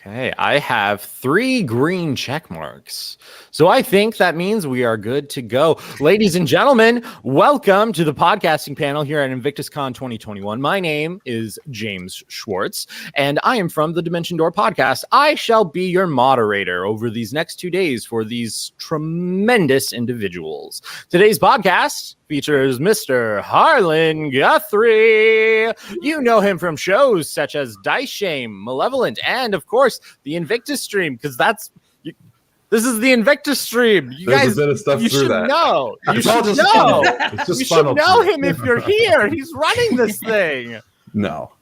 Okay, I have 3 green check marks. So I think that means we are good to go. Ladies and gentlemen, welcome to the podcasting panel here at INVICTUSCON 2021. My name is James Schwartz, and I am from the Dimension Door podcast. I shall be your moderator over these next 2 days for these tremendous individuals. Today's podcast features Mr. Harlan Guthrie. You know him from shows such as Dice Shame, Malevolent, and of course the Invictus stream, because this is the Invictus stream. You There's guys, a bit of stuff you through should that. know. You It's all should just know. funnel. It's just You funnel should know through. him if you're here. He's running this thing. No.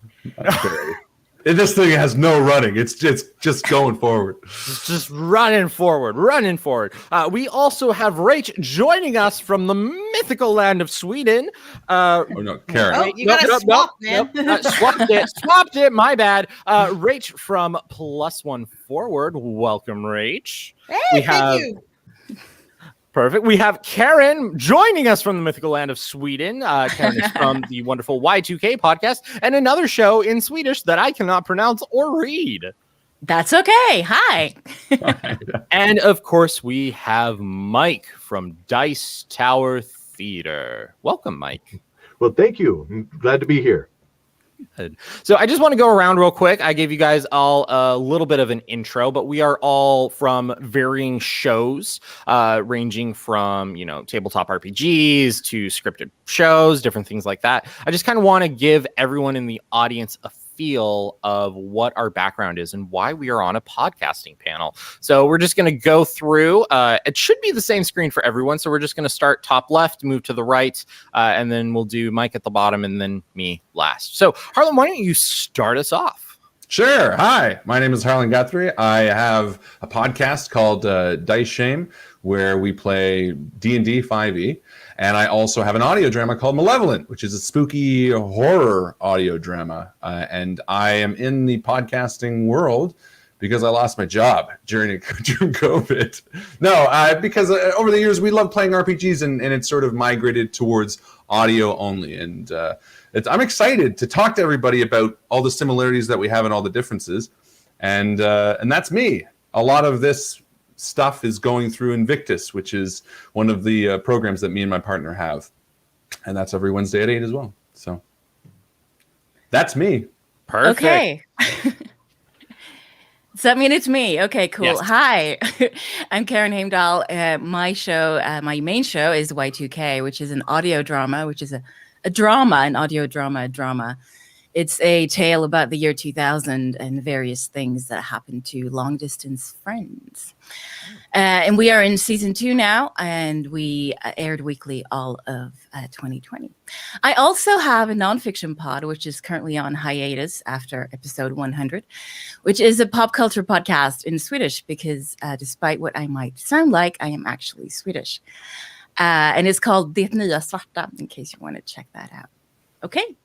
This thing has no running. It's just going forward. Just running forward. We also have Rach joining us from the mythical land of Sweden. Oh no, Karin. Oh, you gotta swap, man. Swapped it. My bad. Rach from +1 Forward. Welcome, Rach. Hey, thank you. Perfect. We have Karin joining us from the mythical land of Sweden. Karin is from the wonderful Y2K podcast and another show in Swedish that I cannot pronounce or read. That's okay. Hi. And of course, we have Mike from Dice Tower Theater. Welcome, Mike. Well, thank you. I'm glad to be here. So I just want to go around real quick. I gave you guys all a little bit of an intro, but we are all from varying shows, ranging from, tabletop RPGs to scripted shows, different things like that. I just kind of want to give everyone in the audience a feel of what our background is and why we are on a podcasting panel. So we're just going to go through. It should be the same screen for everyone. So we're just going to start top left, move to the right, and then we'll do Mike at the bottom and then me last. So Harlan, why don't you start us off? Sure. Hi, my name is Harlan Guthrie. I have a podcast called Dice Shame, where we play D&D 5e. And I also have an audio drama called Malevolent, which is a spooky horror audio drama. And I am in the podcasting world because I lost my job during COVID. No, because over the years we love playing RPGs and it's sort of migrated towards audio only. And I'm excited to talk to everybody about all the similarities that we have and all the differences. And that's me. A lot of this stuff is going through Invictus, which is one of the programs that me and my partner have, and that's every Wednesday at 8 as well. So that's me. Perfect. Okay. Does that mean it's me? Okay, cool. Yes. Hi, I'm Karin Heimdahl. My main show is Y2K, which is an audio drama, which is a drama, an audio drama. It's a tale about the year 2000 and various things that happen to long-distance friends. And we are in season 2 now, and we aired weekly all of 2020. I also have a nonfiction pod, which is currently on hiatus after episode 100, which is a pop culture podcast in Swedish, because despite what I might sound like, I am actually Swedish. And it's called Det Nya Svarta, in case you want to check that out. Okay.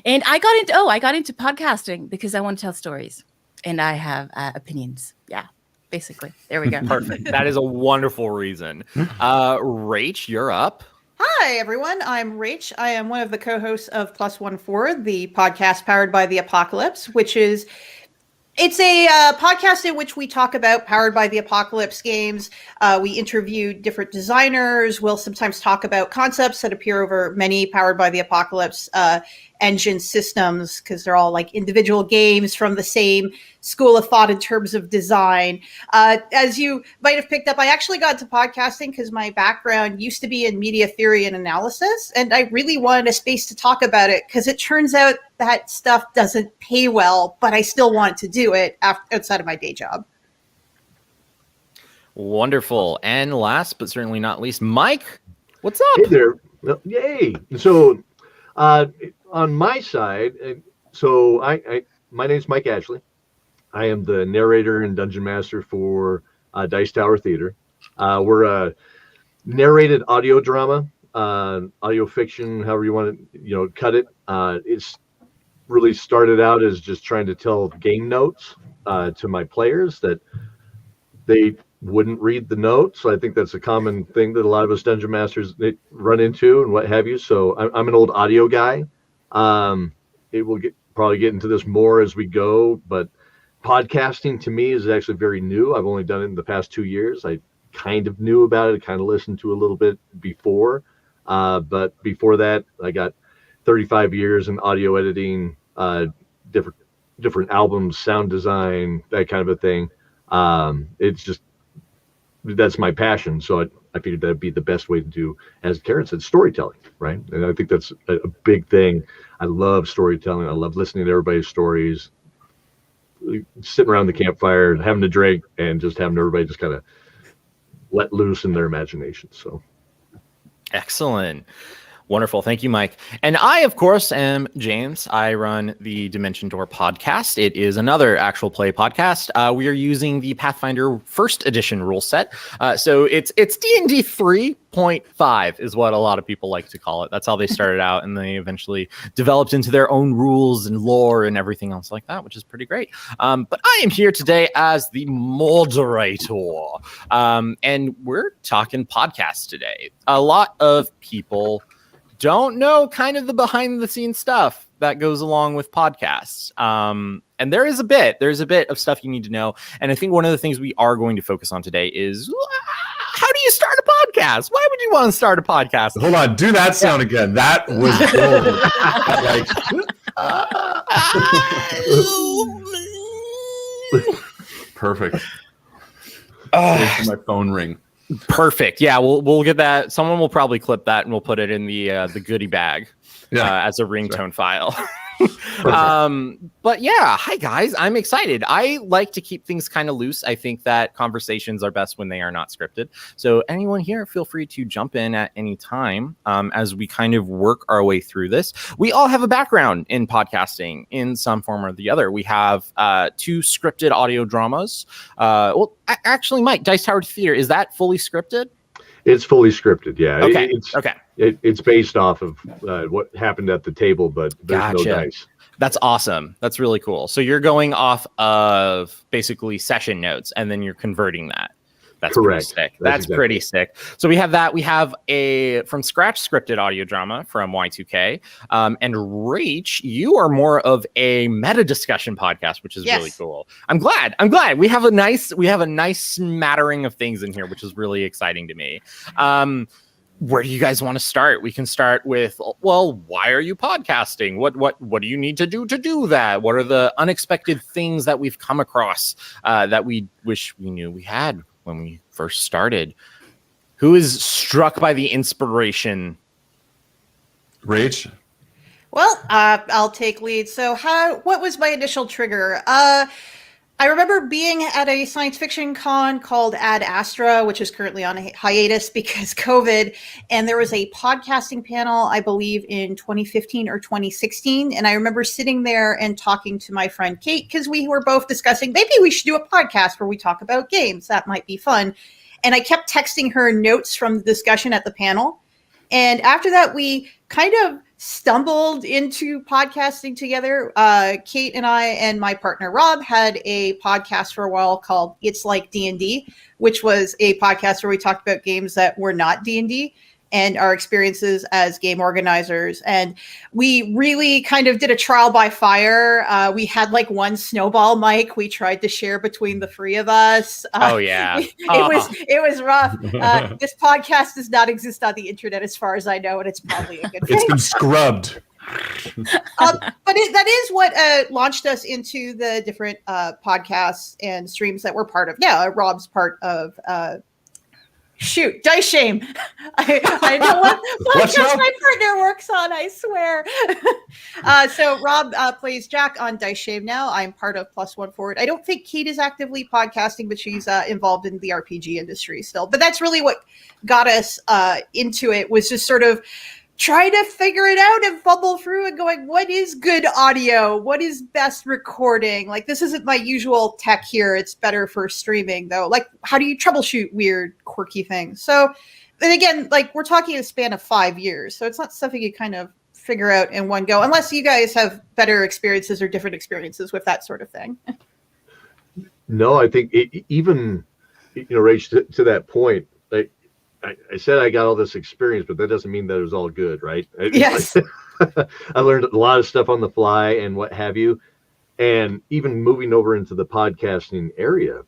And I got into podcasting because I want to tell stories and I have opinions. Yeah, basically. There we go. Perfect. That is a wonderful reason. Rach, you're up. Hi, everyone. I'm Rach. I am one of the co-hosts of +1 Forward, the podcast powered by the Apocalypse, it's a podcast in which we talk about Powered by the Apocalypse games. We interview different designers. We'll sometimes talk about concepts that appear over many Powered by the Apocalypse engine systems, because they're all like individual games from the same school of thought in terms of design. As you might have picked up, I actually got into podcasting because my background used to be in media theory and analysis, and I really wanted a space to talk about it because it turns out that stuff doesn't pay well, but I still wanted to do it outside of my day job. Wonderful. And last but certainly not least, Mike, what's up? Hey there. Well, yay. So on my side, my name's Mike Ashley. I am the narrator and dungeon master for Dice Tower Theater. We're a narrated audio drama, audio fiction, however you want to, cut it. It's really started out as just trying to tell game notes to my players that they wouldn't read the notes. So I think that's a common thing that a lot of us dungeon masters run into and what have you. So I'm an old audio guy. It will probably get into this more as we go, but podcasting to me is actually very new. I've only done it in the past 2 years. I kind of knew about it, kind of listened to a little bit before. But before that, I got 35 years in audio editing, different albums, sound design, that kind of a thing. It's just, that's my passion. So I figured that'd be the best way to do, as Karin said, storytelling, right? And I think that's a big thing. I love storytelling. I love listening to everybody's stories, sitting around the campfire, having a drink, and just having everybody just kind of let loose in their imagination. So excellent. Wonderful. Thank you, Mike. And I, of course, am James. I run the Dimension Door podcast. It is another actual play podcast. We are using the Pathfinder First Edition rule set. So it's D&D 3.5 is what a lot of people like to call it. That's how they started out, and they eventually developed into their own rules and lore and everything else like that, which is pretty great. But I am here today as the moderator, and we're talking podcasts today. A lot of people don't know kind of the behind the scenes stuff that goes along with podcasts. And there's a bit of stuff you need to know. And I think one of the things we are going to focus on today is, how do you start a podcast? Why would you want to start a podcast? Hold on, do that sound again. That was gold. Perfect. My phone ring. Perfect. Yeah, we'll get that. Someone will probably clip that and we'll put it in the goodie bag as a ringtone file. But yeah, hi guys, I'm excited. I like to keep things kind of loose. I think that conversations are best when they are not scripted. So anyone here, feel free to jump in at any time as we kind of work our way through this. We all have a background in podcasting in some form or the other. We have 2 scripted audio dramas. Actually, Mike, Dice Tower Theater, is that fully scripted? it's fully scripted. Yeah. Okay. It's based off of what happened at the table, but there's no dice. That's awesome. That's really cool. So you're going off of basically session notes and then you're converting that. That's correct. Pretty sick. That's exactly pretty sick. So we have that. We have a from scratch scripted audio drama from Y2K. And Rach, you are more of a meta discussion podcast, which is really cool. I'm glad. We have a nice smattering of things in here, which is really exciting to me. Where do you guys want to start? We can start with, well, why are you podcasting? What do you need to do that? What are the unexpected things that we've come across that we wish we knew we had when we first started? Who is struck by the inspiration? Rach? Well, I'll take lead. So what was my initial trigger? I remember being at a science fiction con called Ad Astra, which is currently on a hiatus because COVID. And there was a podcasting panel, I believe, in 2015 or 2016. And I remember sitting there and talking to my friend Kate, because we were both discussing, maybe we should do a podcast where we talk about games. That might be fun. And I kept texting her notes from the discussion at the panel. And after that, we kind of stumbled into podcasting together. Kate and I and my partner Rob had a podcast for a while called It's Like D&D, which was a podcast where we talked about games that were not D&D and our experiences as game organizers. And we really kind of did a trial by fire. We had like one snowball mic we tried to share between the three of us. It was rough. This podcast does not exist on the internet as far as I know, and it's probably a good thing. It's been scrubbed. But that is what launched us into the different podcasts and streams that we're part of. Yeah, Rob's part of Dice Shame. I know what podcast my partner works on, I swear. So Rob plays Jack on Dice Shame now. I'm part of Plus One Forward. I don't think Kate is actively podcasting, but she's involved in the RPG industry still. But that's really what got us into it, was just sort of try to figure it out and fumble through and going, what is good audio? What is best recording? Like, this isn't my usual tech here. It's better for streaming, though. Like, how do you troubleshoot weird, quirky things? So, then again, like, we're talking a span of 5 years. So it's not something you kind of figure out in one go, unless you guys have better experiences or different experiences with that sort of thing. No, I think even, Rach, to that point, I said I got all this experience, but that doesn't mean that it was all good, right? Yes. I learned a lot of stuff on the fly and what have you. And even moving over into the podcasting area,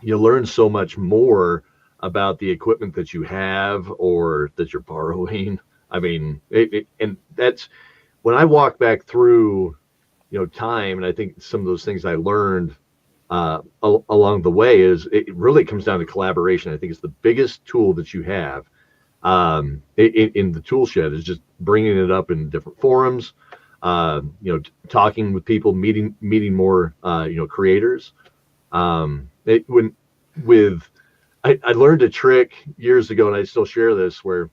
you learn so much more about the equipment that you have or that you're borrowing. I mean, and that's when I walk back through, time, and I think some of those things I learned along the way is it really comes down to collaboration. I think it's the biggest tool that you have in the tool shed is just bringing it up in different forums, talking with people, meeting more, creators. I learned a trick years ago, and I still share this, where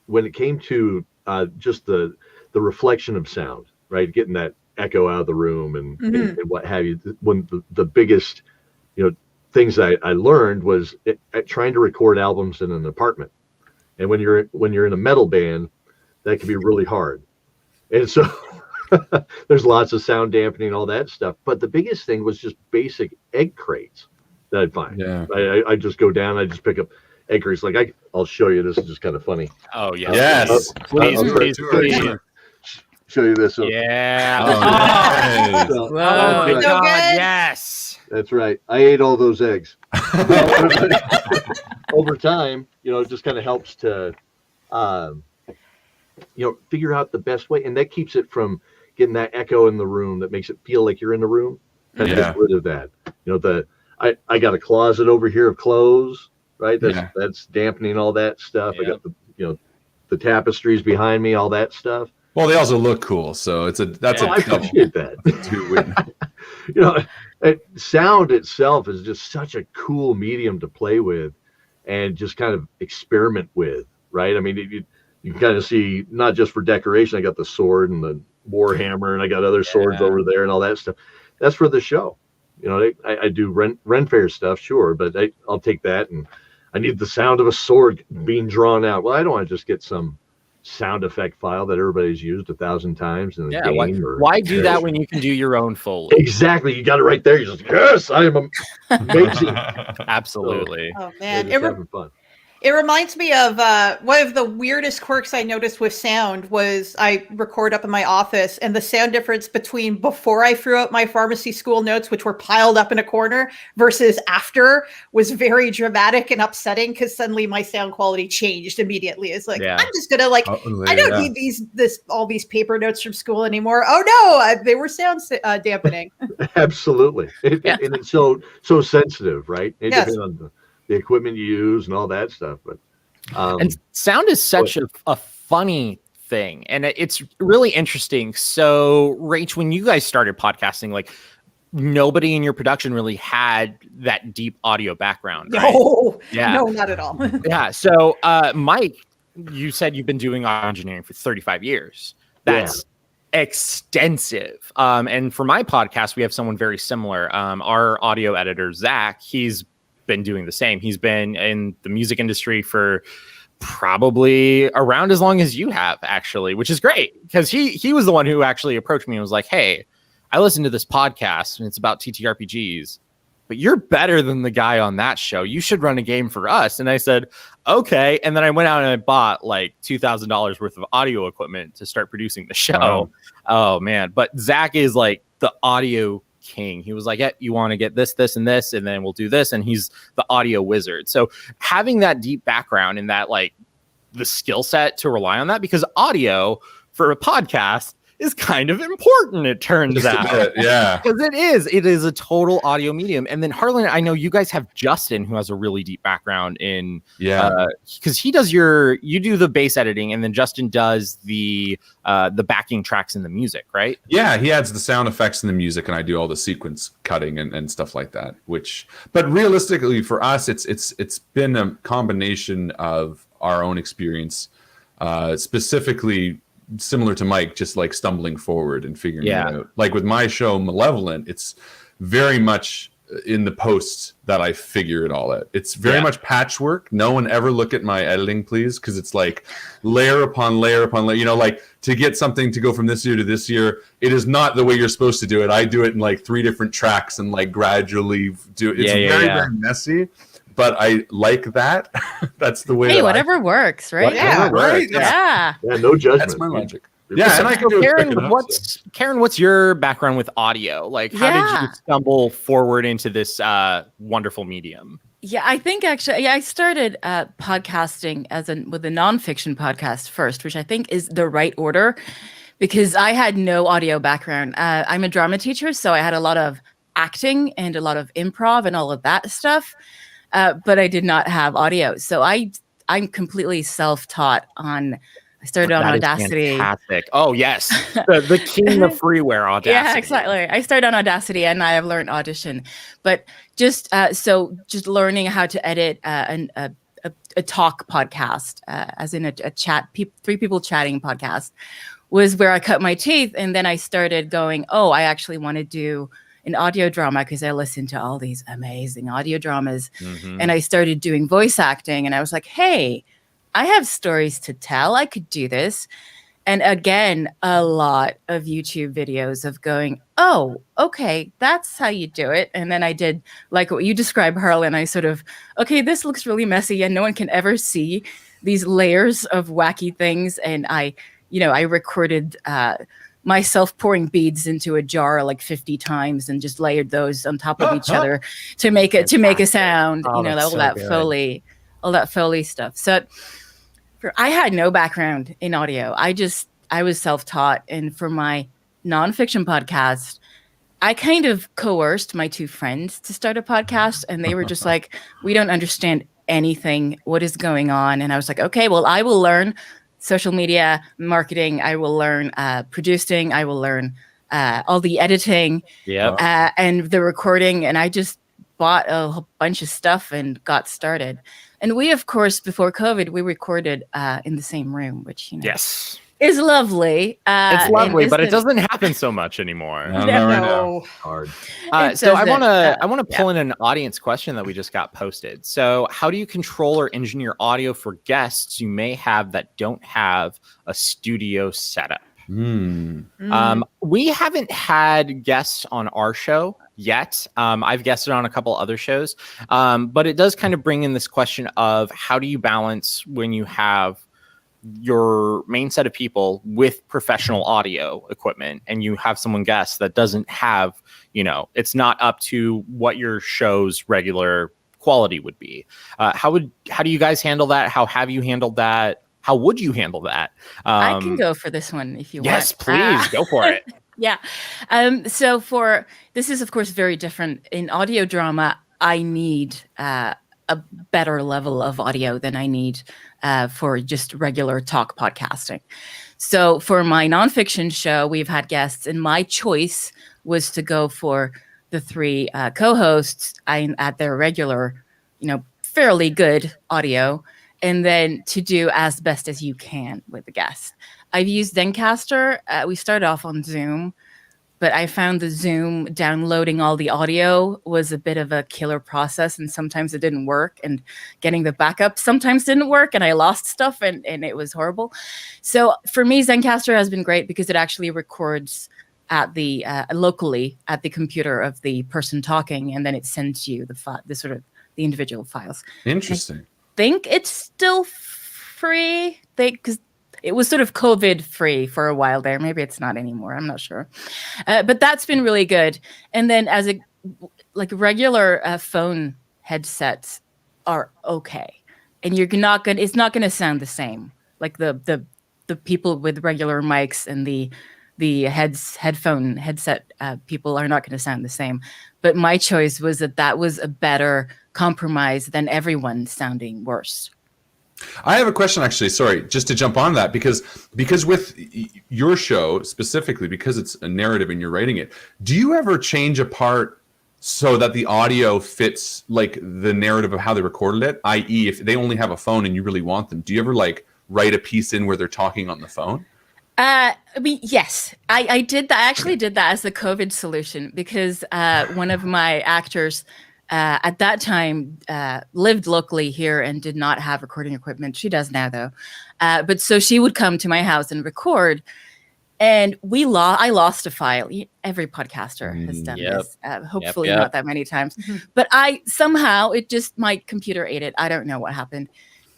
when it came to just the reflection of sound, right, getting that echo out of the room and what have you, one of the biggest things I learned was at trying to record albums in an apartment. And when you're in a metal band, that can be really hard. And so there's lots of sound dampening, all that stuff. But the biggest thing was just basic egg crates that I'd find. Yeah. I just go down, I just pick up egg crates. Like I'll show you. This is just kind of funny. Oh yeah. Yes. Please. Show you this. Yeah. Oh, nice. So, Whoa. Oh my So God. good. Yes. that's right. I ate all those eggs. Over time, it just kind of helps to, figure out the best way, and that keeps it from getting that echo in the room that makes it feel like you're in the room. And get rid of that. I got a closet over here of clothes, right? That's dampening all that stuff. Yeah. I got the tapestries behind me, all that stuff. Well, they also look cool, so I appreciate that. Sound itself is just such a cool medium to play with and just kind of experiment with, right? I mean, you can kind of see, not just for decoration, I got the sword and the war hammer, and I got other swords over there and all that stuff. That's for the show. I do Ren Fair stuff, sure, but I'll take that, and I need the sound of a sword being drawn out. Well, I don't want to just get some sound effect file that everybody's used 1,000 times in a game. Why do that when you can do your own Foley? Exactly. You got it right there. You're just, yes, I am amazing. Absolutely. Oh man, Just having fun. it reminds me of one of the weirdest quirks I noticed with sound was I record up in my office, and the sound difference between before I threw out my pharmacy school notes, which were piled up in a corner, versus after was very dramatic and upsetting because suddenly my sound quality changed immediately. It's like, I'm just gonna I don't need all these paper notes from school anymore. Oh no, they were sound dampening. Absolutely. And it's so sensitive, right? It Yes. depends on the equipment you use and all that stuff. But And sound is such a funny thing, and it's really interesting. So, Rach, when you guys started podcasting, like nobody in your production really had that deep audio background, right? No, Yeah. no, not at all. Yeah. So, Mike, you said you've been doing audio engineering for 35 years. That's extensive. And for my podcast, we have someone very similar. Our audio editor, Zach, he's been doing the same. He's been in the music industry for probably around as long as you have, actually, which is great because he was the one who actually approached me and was like, hey, I listened to this podcast and it's about TTRPGs, but you're better than the guy on that show. You should run a game for us. And I said, okay. And then I went out and I bought like $2,000 worth of audio equipment to start producing the show. Wow. Oh man. But Zach is like the audio king. He was like, yeah, you want to get this, and this, and then we'll do this. And he's the audio wizard. So having that deep background and that, like, the skill set to rely on that, because audio for a podcast is kind of important, it turns out. Yeah. Because it is a total audio medium. And then Harlan, I know you guys have Justin, who has a really deep background in because he does you do the bass editing, and then Justin does the backing tracks in the music, right? Yeah, he adds the sound effects in the music, and I do all the sequence cutting and stuff like that. But realistically, for us, it's been a combination of our own experience, specifically similar to Mike, just like stumbling forward and figuring it out. Like with my show, Malevolent, it's very much in the post that I figure it all out. It's very much patchwork. No one ever look at my editing, please, because it's like layer upon layer upon layer. Like to get something to go from this year to this year, it is not the way you're supposed to do it. I do it in like 3 different tracks and like gradually do it. It's very messy. But I like that. That's the way. Hey, whatever works, right? Yeah, right. Yeah. No judgment. That's my logic. Yeah, and I can do it quick enough, Karin, what's your background with audio? Like, how did you stumble forward into this wonderful medium? Yeah, I think actually, I started podcasting with a nonfiction podcast first, which I think is the right order because I had no audio background. I'm a drama teacher, so I had a lot of acting and a lot of improv and all of that stuff, but I did not have audio. So I'm completely self-taught on. I started on Audacity. Fantastic. Oh yes, the king of freeware, Audacity. Yeah, exactly. I started on Audacity and I have learned Audition, but just learning how to edit a talk podcast, as in a chat, three people chatting podcast, was where I cut my teeth. And then I started going, oh, I actually want to do an audio drama because I listened to all these amazing audio dramas, and I started doing voice acting. And I was like, hey, I have stories to tell. I could do this. And again, a lot of YouTube videos of going, oh, okay, that's how you do it. And then I did like what you described, Harlan. I sort of, okay, this looks really messy and no one can ever see these layers of wacky things. And I recorded myself pouring beads into a jar like 50 times and just layered those on top of each other to make a sound, all that Foley stuff. So I had no background in audio. I was self-taught. And for my nonfiction podcast, I kind of coerced my two friends to start a podcast. And they were just like, we don't understand anything. What is going on? And I was like, okay, well, I will learn social media marketing. I will learn producing. I will learn all the editing and the recording. And I just bought a whole bunch of stuff and got started. And we, of course, before COVID, we recorded in the same room, which, yes, is lovely. It's lovely, but it doesn't happen so much anymore. No. Hard. So I want to pull in an audience question that we just got posted. So how do you control or engineer audio for guests you may have that don't have a studio setup? We haven't had guests on our show yet. I've guested on a couple other shows, but it does kind of bring in this question of how do you balance when you have your main set of people with professional audio equipment and you have someone guest that doesn't have, it's not up to what your show's regular quality would be. How do you guys handle that? How have you handled that? How would you handle that? I can go for this one if you want. Yes, please go for it. Yeah. So this is, of course, very different. In audio drama, I need a better level of audio than I need for just regular talk podcasting. So for my nonfiction show, we've had guests, and my choice was to go for the three co-hosts at their regular, fairly good audio, and then to do as best as you can with the guests. I've used Zencastr. We started off on Zoom, but I found the Zoom downloading all the audio was a bit of a killer process, and sometimes it didn't work, and getting the backup sometimes didn't work, and I lost stuff, and it was horrible. So for me, Zencastr has been great because it actually records at the locally at the computer of the person talking, and then it sends you the individual files. Interesting. I think it's still free because it was sort of COVID free for a while there. Maybe it's not anymore. I'm not sure. But that's been really good. And then as regular phone headsets are okay. And it's not going to sound the same. Like the people with regular mics and the headphone headset people are not going to sound the same. But my choice was that was a better compromise than everyone sounding worse. I have a question, actually. Sorry, just to jump on that, because with your show specifically, because it's a narrative and you're writing it, do you ever change a part so that the audio fits like the narrative of how they recorded it? I.e., if they only have a phone and you really want them, do you ever write a piece in where they're talking on the phone? Yes, I did that. I actually did that as the COVID solution because one of my actors at that time lived locally here and did not have recording equipment. She does now, though. But so she would come to my house and record, and I lost a file. Every podcaster has done this. Hopefully not that many times. But my computer ate it. I don't know what happened.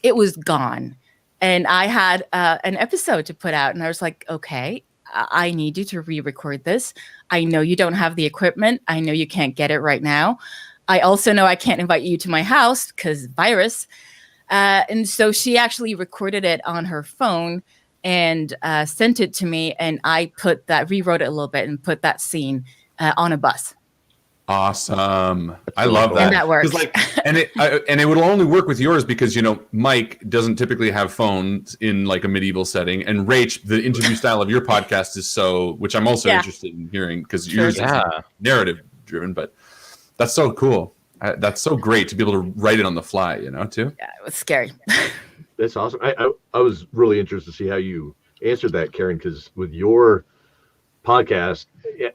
It was gone. and I had an episode to put out, and I was like, okay, I need you to re-record this. I know you don't have the equipment. I know you can't get it right now. I also know I can't invite you to my house because virus. And so she actually recorded it on her phone and sent it to me. And I rewrote it a little bit and put that scene on a bus. Awesome. I love that. And that works. And it would only work with yours because, Mike doesn't typically have phones in like a medieval setting. And Rach, the interview style of your podcast is which I'm also interested in hearing because yours is narrative driven, but that's so cool. That's so great to be able to write it on the fly, too. Yeah, it was scary. That's awesome. I was really interested to see how you answered that, Karin, because with your podcast,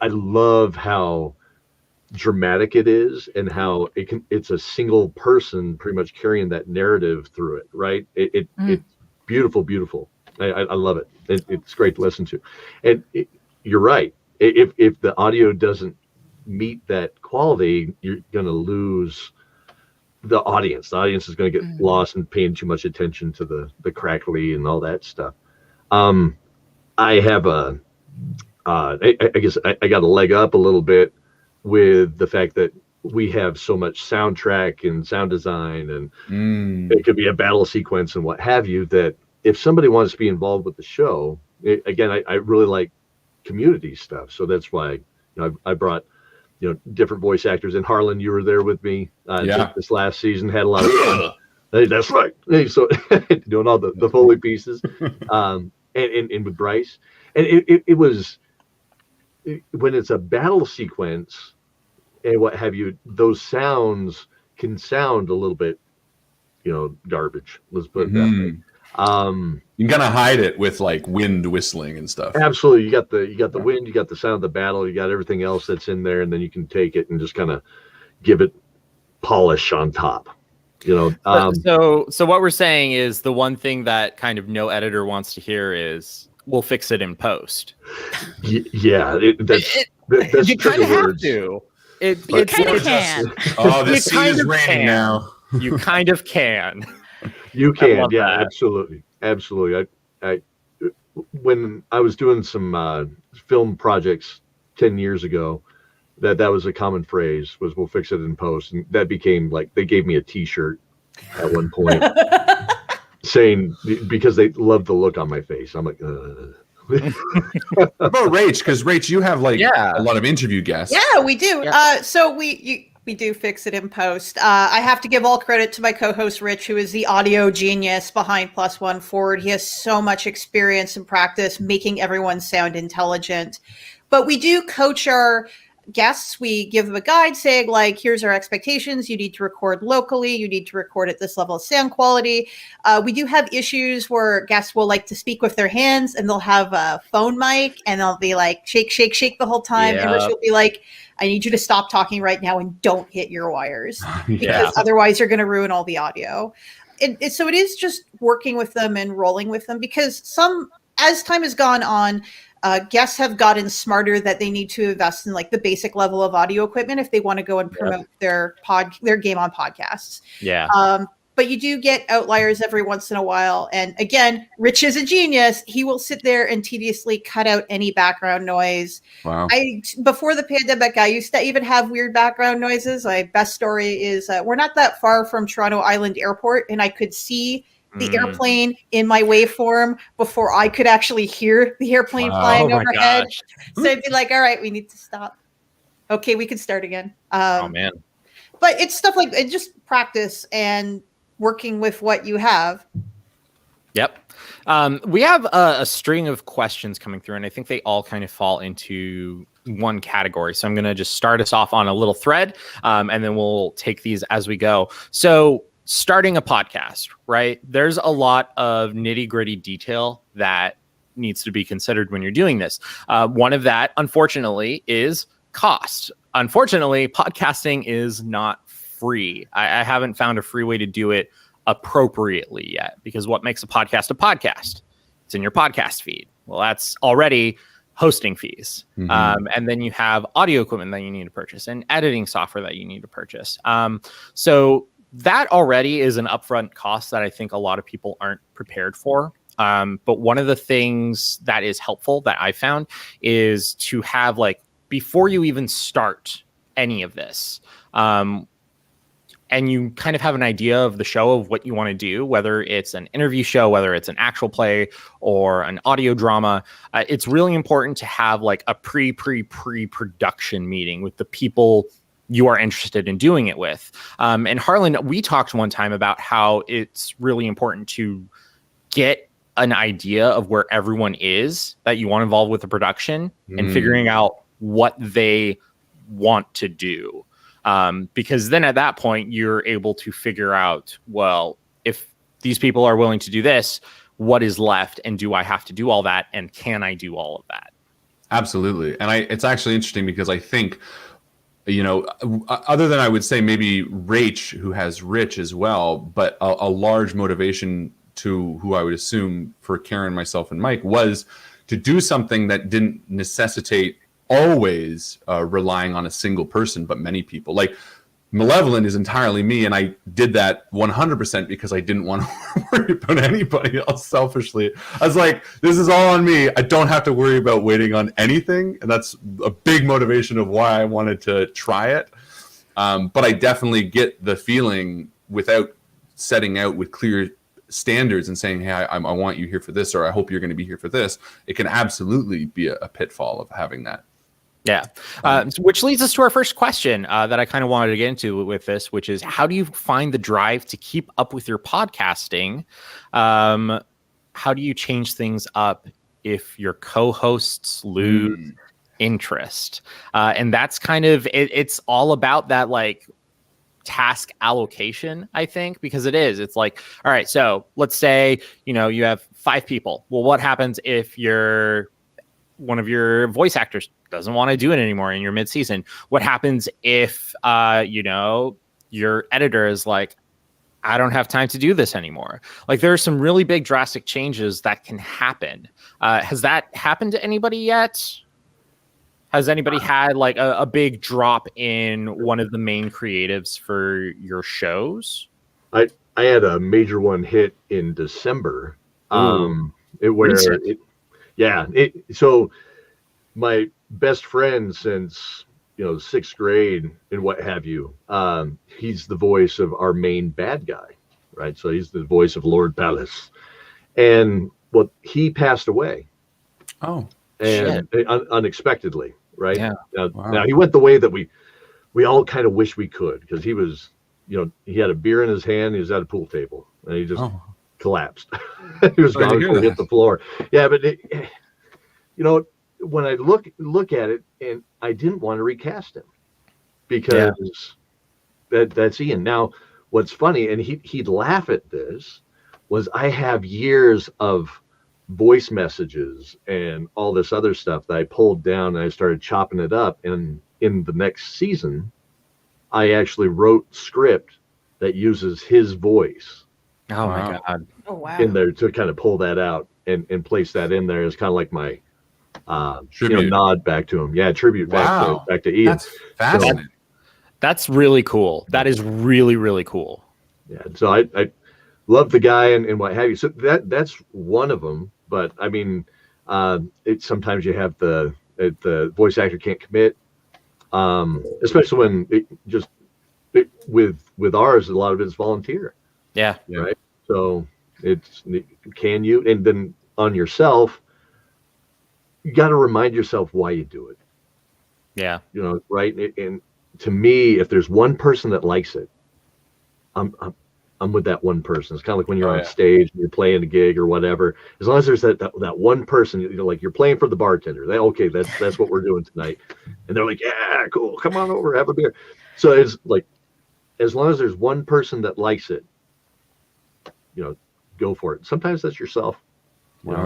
I love how dramatic it is and how it's a single person pretty much carrying that narrative through it, right? It's beautiful. I love it. It's great to listen to. And you're right. If the audio doesn't meet that quality, you're going to lose the audience. The audience is going to get lost in paying too much attention to the crackly and all that stuff. I have I guess I got a leg up a little bit with the fact that we have so much soundtrack and sound design, and it could be a battle sequence and what have you, that if somebody wants to be involved with the show, I really like community stuff. So that's why I brought different voice actors. And Harlan, you were there with me this last season, had a lot of fun. Hey, that's right. Hey, so doing all the Foley pieces, and with Bryce, and it was when it's a battle sequence and what have you, those sounds can sound a little bit, garbage. Let's put it that way. You can kind of hide it with like wind whistling and stuff. Absolutely. You got the wind, you got the sound of the battle, you got everything else that's in there, and then you can take it and just kind of give it polish on top. So what we're saying is the one thing that kind of no editor wants to hear is we'll fix it in post. Yeah, that's you kind of have to. You kind of can. Oh, the scene is raining now. You kind of can. You can, yeah, absolutely. I when I was doing some film projects 10 years ago, that was a common phrase, was we'll fix it in post, and that became like they gave me a T-shirt at one point saying, because they loved the look on my face. I'm like, What about Rach? Because Rach, you have a lot of interview guests. Yeah, we do. So we do fix it in post. I have to give all credit to my co-host Rich, who is the audio genius behind +1 Forward. He has so much experience and practice making everyone sound intelligent. But we do coach our guests. We give them a guide saying, like, here's our expectations. You need to record locally. You need to record at this level of sound quality. We do have issues where guests will like to speak with their hands, and they'll have a phone mic, and they'll be like, shake, shake, shake the whole time. And Rich will be like, I need you to stop talking right now and don't hit your wires, because otherwise you're going to ruin all the audio. So it is just working with them and rolling with them, because as time has gone on, guests have gotten smarter that they need to invest in like the basic level of audio equipment if they want to go and promote their game on podcasts. Yeah. But you do get outliers every once in a while. And again, Rich is a genius. He will sit there and tediously cut out any background noise. Wow. Before the pandemic, I used to even have weird background noises. My best story is we're not that far from Toronto Island Airport, and I could see the airplane in my waveform before I could actually hear the airplane flying overhead. So I'd be like, all right, we need to stop. Okay, we can start again. Oh, man. But it's stuff like just practice and working with what you have. Yep. We have a string of questions coming through, and I think they all kind of fall into one category. So I'm going to just start us off on a little thread, and then we'll take these as we go. So starting a podcast, right? There's a lot of nitty-gritty detail that needs to be considered when you're doing this. One of that, unfortunately, is cost. Unfortunately, podcasting is not free. I haven't found a free way to do it appropriately yet, because what makes a podcast? It's in your podcast feed. Well, that's already hosting fees. And then you have audio equipment that you need to purchase and editing software that you need to purchase. So that already is an upfront cost that I think a lot of people aren't prepared for. But one of the things that is helpful that I found is to have, like, before you even start any of this, and you kind of have an idea of the show, of what you want to do, whether it's an interview show, whether it's an actual play or an audio drama, it's really important to have like a pre-production meeting with the people you are interested in doing it with. And Harlan, we talked one time about how it's really important to get an idea of where everyone is that you want involved with the production and figuring out what they want to do. Because then at that point, you're able to figure out, well, if these people are willing to do this, what is left? And do I have to do all that? And can I do all of that? Absolutely. And it's actually interesting because I think, you know, other than I would say maybe Rach, who has Rich as well, but a large motivation to who I would assume for Karin, myself, and Mike was to do something that didn't necessitate always relying on a single person, but many people. Like Malevolent is entirely me, and I did that 100% because I didn't want to worry about anybody else selfishly. I was like, this is all on me. I don't have to worry about waiting on anything, and that's a big motivation of why I wanted to try it. But I definitely get the feeling, without setting out with clear standards and saying, hey, I want you here for this, or I hope you're going to be here for this, it can absolutely be a pitfall of having that. Yeah. Which leads us to our first question that I kind of wanted to get into with this, which is, how do you find the drive to keep up with your podcasting? How do you change things up if your co-hosts lose interest? And that's kind of, it's all about that, like, task allocation, I think, because it's like, all right, so let's say, you know, you have 5 people. Well, what happens if one of your voice actors doesn't want to do it anymore in your mid-season? What happens if, you know, your editor is like, I don't have time to do this anymore? Like, there are some really big drastic changes that can happen. Has that happened to anybody yet? Has anybody had like a big drop in one of the main creatives for your shows? I had a major one hit in December. So my best friend since, you know, 6th grade and what have you, he's the voice of our main bad guy, right? So he's the voice of Lord Palace, and he passed away. Oh, and unexpectedly, right? Yeah. Now he went the way that we all kind of wish we could, because he was, you know, he had a beer in his hand, he was at a pool table, and he just collapsed. He was gone before he hit the floor. Yeah, but you know, when I look at it, and I didn't want to recast him because that's Ian. Now, what's funny, and he'd laugh at this, was I have years of voice messages and all this other stuff that I pulled down, and I started chopping it up. And in the next season, I actually wrote script that uses his voice. Oh my God. Oh wow. In there to kind of pull that out and place that in there as kind of like my nod back to him. Yeah, tribute back to Ian. That's fascinating. That's really cool. That is really, really cool. Yeah. So I love the guy and what have you. So that's one of them. But I mean, sometimes you have the voice actor can't commit, especially when with ours, a lot of it is volunteer. Yeah. Right. So can you, and then on yourself, you got to remind yourself why you do it. Yeah. You know, right. And to me, if there's one person that likes it, I'm with that one person. It's kind of like when you're on stage and you're playing a gig or whatever. As long as there's that one person, you know, like you're playing for the bartender. That's what we're doing tonight. And they're like, yeah, cool. Come on over, have a beer. So it's like, as long as there's one person that likes it, you know, go for it. Sometimes that's yourself. Wow.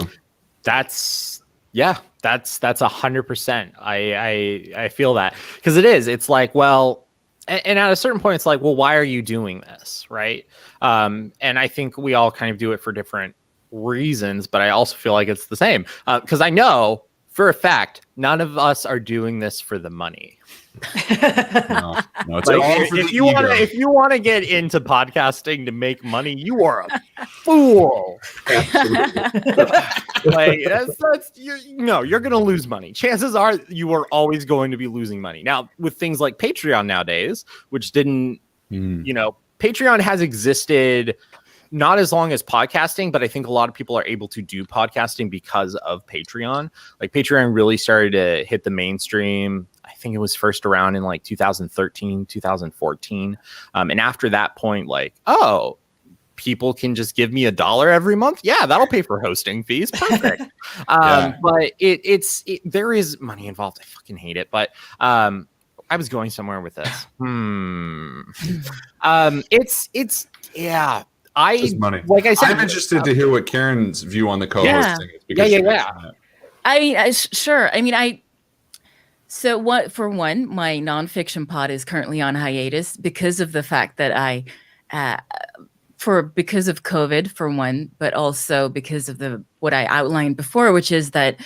That's 100%. I feel that, because it's like, well, and at a certain point, it's like, well, why are you doing this? Right. And I think we all kind of do it for different reasons, but I also feel like it's the same. Because I know for a fact, none of us are doing this for the money. No, it's Like, all for if the you want ego. to, if you want to get into podcasting to make money, you are a fool. Like you're going to lose money. Chances are you are always going to be losing money. Now, with things like Patreon nowadays, which didn't, Patreon has existed not as long as podcasting, but I think a lot of people are able to do podcasting because of Patreon. Like Patreon really started to hit the mainstream. I think it was first around in like 2013, 2014. And after that point, like, oh, people can just give me $1 every month. Yeah, that'll pay for hosting fees. Perfect. But there is money involved. I fucking hate it. But I was going somewhere with this. Just money. Like I said, I'm interested to hear what Karen's view on the co-hosting is. Because I mean, sure. I mean, so what? For one, my nonfiction pod is currently on hiatus because of the fact that because of COVID, for one, but also because of what I outlined before, which is that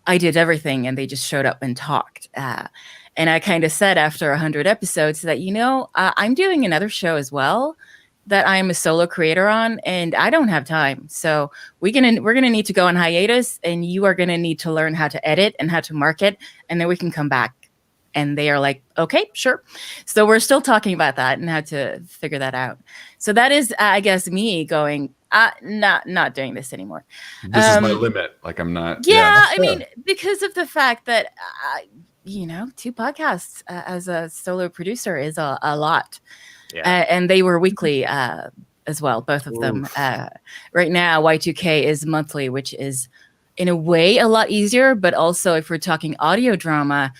I did everything and they just showed up and talked. And I kind of said after 100 episodes that, I'm doing another show as well that I'm a solo creator on, and I don't have time. So we're gonna need to go on hiatus, and you are gonna need to learn how to edit and how to market, and then we can come back. And they are like, okay, sure. So we're still talking about that and how to figure that out. So that is, I guess, me going, not doing this anymore. This is my limit. Like I'm not. Yeah, I mean, because of the fact that, 2 podcasts as a solo producer is a lot. Yeah. And they were weekly as well, both of them. Right now, Y2K is monthly, which is in a way a lot easier. But also, if we're talking audio drama,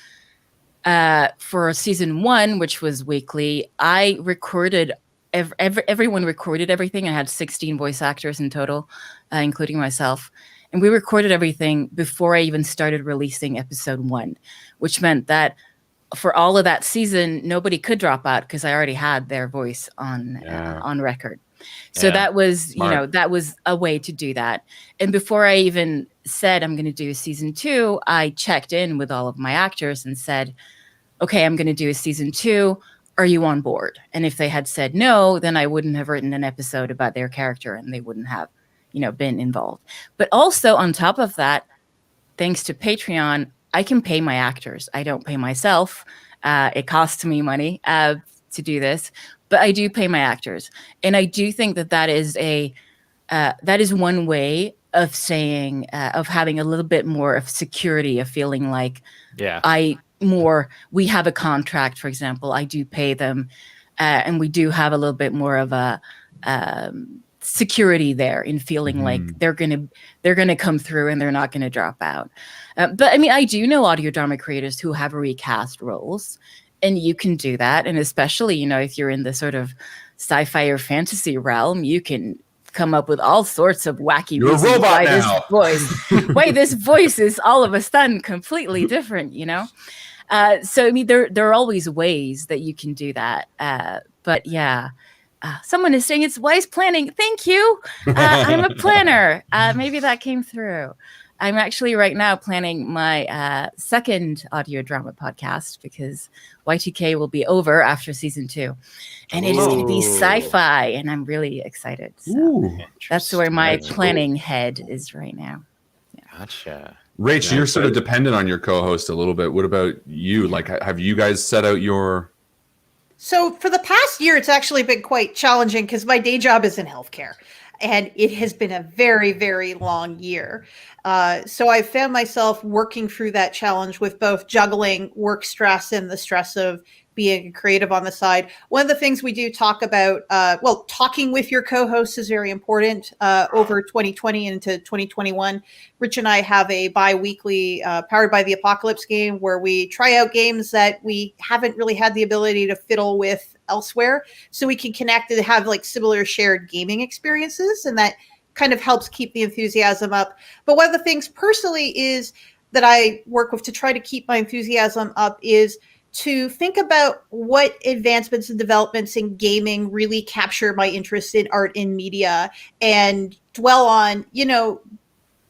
for season 1, which was weekly, I recorded everyone recorded everything. I had 16 voice actors in total, including myself. And we recorded everything before I even started releasing episode 1, which meant that for all of that season, nobody could drop out because I already had their voice on record. So that was, Smart. That was a way to do that. And before I even said I'm going to do season 2, I checked in with all of my actors and said, okay, I'm going to do a season 2. Are you on board? And if they had said no, then I wouldn't have written an episode about their character and they wouldn't have, been involved. But also on top of that, thanks to Patreon, I can pay my actors. I don't pay myself. It costs me money to do this, but I do pay my actors. And I do think that is one way of saying, of having a little bit more of security, of feeling like we have a contract, for example, I do pay them, and we do have a little bit more of a security there in feeling like they're gonna come through and they're not gonna drop out. But I mean, I do know audio drama creators who have recast roles, and you can do that. And especially, if you're in the sort of sci-fi or fantasy realm, you can come up with all sorts of wacky You're reasons a robot why now. this voice is all of a sudden completely different, So I mean, there are always ways that you can do that. But yeah, someone is saying it's wise planning. Thank you. I'm a planner. Maybe that came through. I'm actually right now planning my second audio drama podcast because Y2K will be over after season 2. And it is going to be sci-fi, and I'm really excited. So that's where my planning head is right now. Yeah. Gotcha. Rach, you're sort of dependent on your co-host a little bit. What about you? Like, have you guys set out your... So for the past year, it's actually been quite challenging because my day job is in healthcare, and it has been a very, very long year. So I found myself working through that challenge with both juggling work stress and the stress of being creative on the side. One of the things we do talk about, talking with your co-host is very important over 2020 and into 2021. Rich and I have a bi-weekly Powered by the Apocalypse game where we try out games that we haven't really had the ability to fiddle with elsewhere. So we can connect and have like similar shared gaming experiences, and that kind of helps keep the enthusiasm up. But one of the things personally is that I work with to try to keep my enthusiasm up is to think about what advancements and developments in gaming really capture my interest in art and media, and dwell on,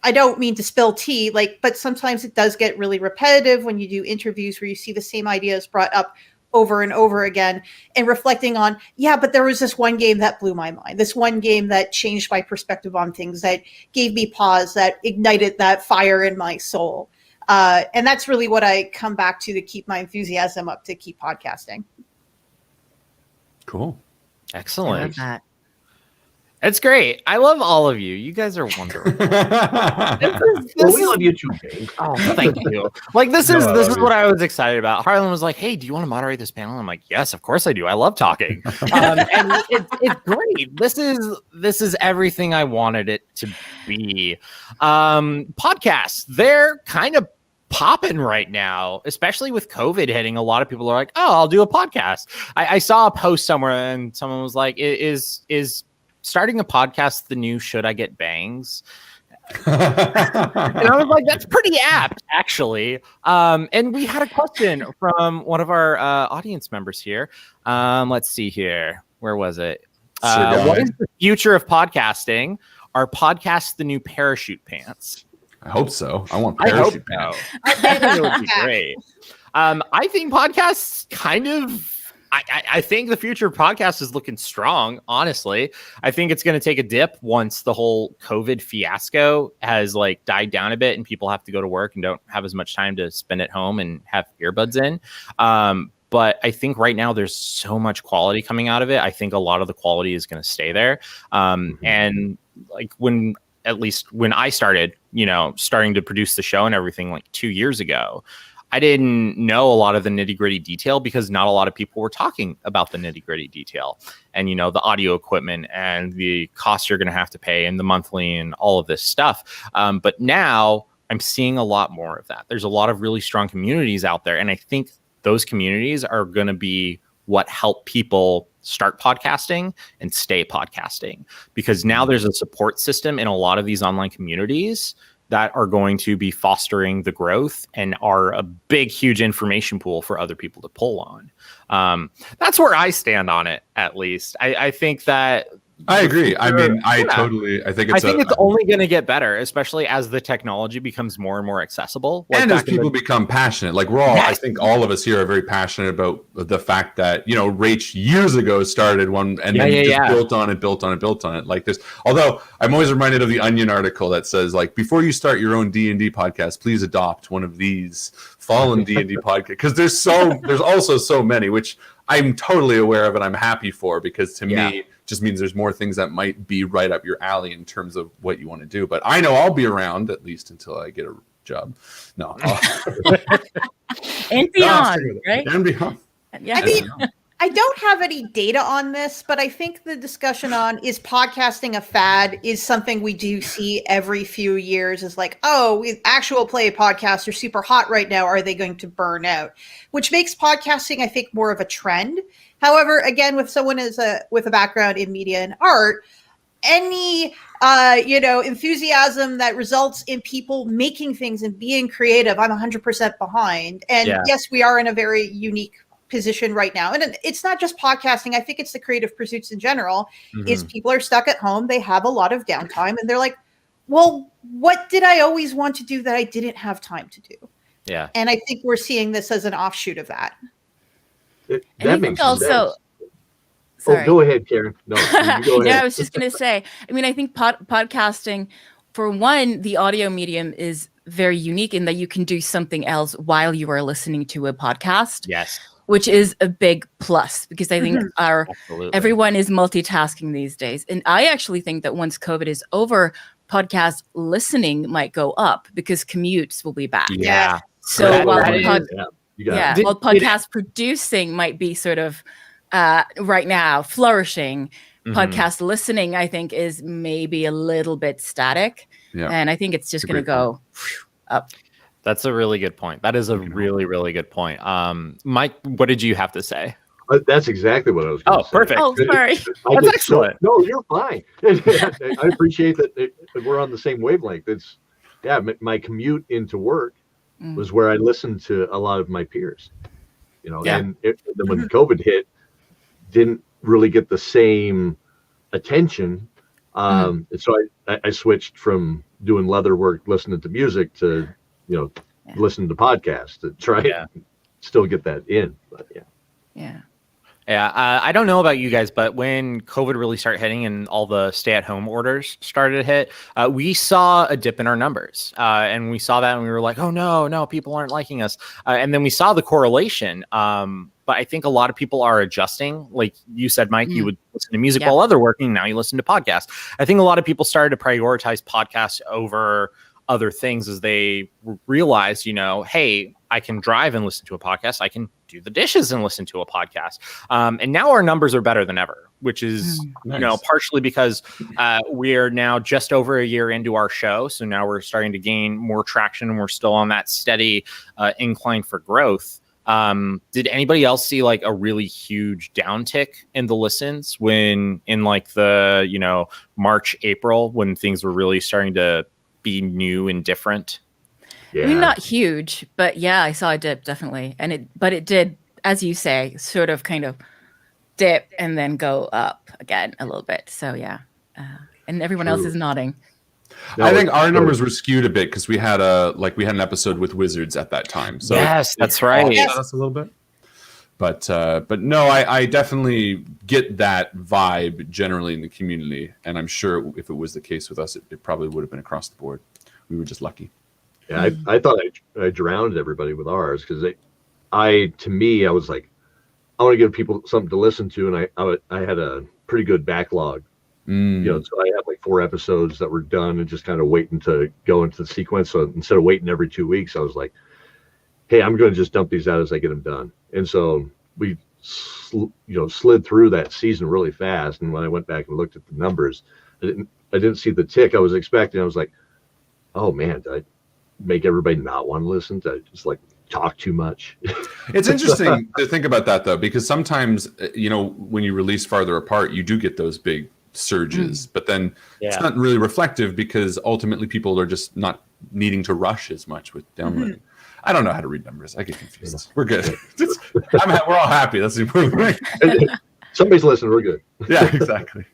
I don't mean to spill tea, but sometimes it does get really repetitive when you do interviews where you see the same ideas brought up over and over again, and reflecting on, but there was this one game that blew my mind, this one game that changed my perspective on things, that gave me pause, that ignited that fire in my soul. And that's really what I come back to keep my enthusiasm up, to keep podcasting. Cool. Excellent. I like that. It's great. I love all of you. You guys are wonderful. We love you too, James. Oh, thank you. This is what I was excited about. Harlan was like, "Hey, do you want to moderate this panel?" I'm like, "Yes, of course I do. I love talking." And it's great. This is everything I wanted it to be. Podcasts, they're kind of popping right now, especially with COVID hitting. A lot of people are like, "Oh, I'll do a podcast." I saw a post somewhere and someone was like, "Is starting a podcast the new should I get bangs?" And I was like, that's pretty apt, actually. And we had a question from one of our audience members here. Let's see here. Where was it? What is the future of podcasting? Are podcasts the new parachute pants? I hope so. I want parachute pants. I think it would be great. I think podcasts kind of... I think the future of podcasts is looking strong, honestly. I think it's going to take a dip once the whole COVID fiasco has died down a bit and people have to go to work and don't have as much time to spend at home and have earbuds in. But I think right now there's so much quality coming out of it. I think a lot of the quality is going to stay there. And when I started, starting to produce the show and everything 2 years ago, I didn't know a lot of the nitty gritty detail because not a lot of people were talking about the nitty gritty detail and, the audio equipment and the costs you're going to have to pay and the monthly and all of this stuff. But now I'm seeing a lot more of that. There's a lot of really strong communities out there. And I think those communities are going to be what help people start podcasting and stay podcasting, because now there's a support system in a lot of these online communities that are going to be fostering the growth and are a big, huge information pool for other people to pull on. That's where I stand on it, at least. I think that... I agree. I mean, I think it's only going to get better, especially as the technology becomes more and more accessible. And as people become passionate. I think all of us here are very passionate about the fact that, Rach years ago started one and then just built on it like this. Although I'm always reminded of the Onion article that says, before you start your own D&D podcast, please adopt one of these fallen D&D podcasts. Because there's also so many, which I'm totally aware of and I'm happy for, because to me, just means there's more things that might be right up your alley in terms of what you want to do. But I know I'll be around at least until I get a job. No. And beyond, right? And beyond. Yeah. I don't have any data on this, but I think the discussion on is podcasting a fad is something we do see every few years. Is actual play podcasts are super hot right now. Are they going to burn out? Which makes podcasting, I think, more of a trend. However, again, with someone with a background in media and art, any enthusiasm that results in people making things and being creative, I'm 100% behind. And yes, we are in a very unique position right now. And it's not just podcasting. I think it's the creative pursuits in general. Is people are stuck at home. They have a lot of downtime and they're like, well, what did I always want to do that I didn't have time to do? Yeah. And I think we're seeing this as an offshoot of that. That makes also sense. Sorry. Oh, go ahead, Karin. No, you go ahead. Yeah, I was just going to say, I think podcasting, for one, the audio medium is very unique in that you can do something else while you are listening to a podcast. Yes. Which is a big plus, because I think everyone is multitasking these days. And I actually think that once COVID is over, podcast listening might go up because commutes will be back. Yeah. So while podcast producing might be sort of right now flourishing, podcast listening, I think, is maybe a little bit static. Yeah. And I think it's just going to go up. That's a really good point. That is a really, really good point. Mike, what did you have to say? That's exactly what I was going to say. Perfect. Oh, sorry. That's excellent. No, you're fine. I appreciate that we're on the same wavelength. My commute into work was where I listened to a lot of my peers. And then when COVID hit, didn't really get the same attention. And so I switched from doing leather work, listening to music to, listen to podcasts to try and still get that in. But Yeah. Yeah, I don't know about you guys, but when COVID really started hitting and all the stay-at-home orders started to hit, we saw a dip in our numbers, and we saw that, and we were like, "Oh no, people aren't liking us." And then we saw the correlation. But I think a lot of people are adjusting. Like you said, Mike, you would listen to music while other working. Now you listen to podcasts. I think a lot of people started to prioritize podcasts over other things as they realized, hey, I can drive and listen to a podcast. I can do the dishes and listen to a podcast. And now our numbers are better than ever, which is, nice. Partially because we're now just over a year into our show. So now we're starting to gain more traction, and we're still on that steady incline for growth. Did anybody else see like a really huge downtick in the listens when in like the, March, April, when things were really starting to be new and different? yeah. I mean, not huge, but yeah, I saw a dip definitely. But it did, as you say, sort of kind of dip and then go up again a little bit. So yeah. And everyone else is nodding. I think our numbers were skewed a bit because we had an episode with Wizards at that time. So yes, that's right. Offset us a little bit. But no, I definitely get that vibe generally in the community, and I'm sure if it was the case with us, it probably would have been across the board. We were just lucky. Yeah, I thought I drowned everybody with ours because I was like, I want to give people something to listen to, and I had a pretty good backlog. So I had like 4 episodes that were done and just kind of waiting to go into the sequence. So instead of waiting every 2 weeks, I was like, hey, I'm going to just dump these out as I get them done. And so we, slid through that season really fast. And when I went back and looked at the numbers, I didn't see the tick I was expecting. I was like, oh man, did I make everybody not want to listen? Did I just like talk too much? It's interesting to think about that though, because sometimes, when you release farther apart, you do get those big surges, but then it's not really reflective because ultimately people are just not needing to rush as much with downloading. I don't know how to read numbers. I get confused. We're good. We're all happy. That's the important thing. Somebody's listening. We're good. Yeah, exactly.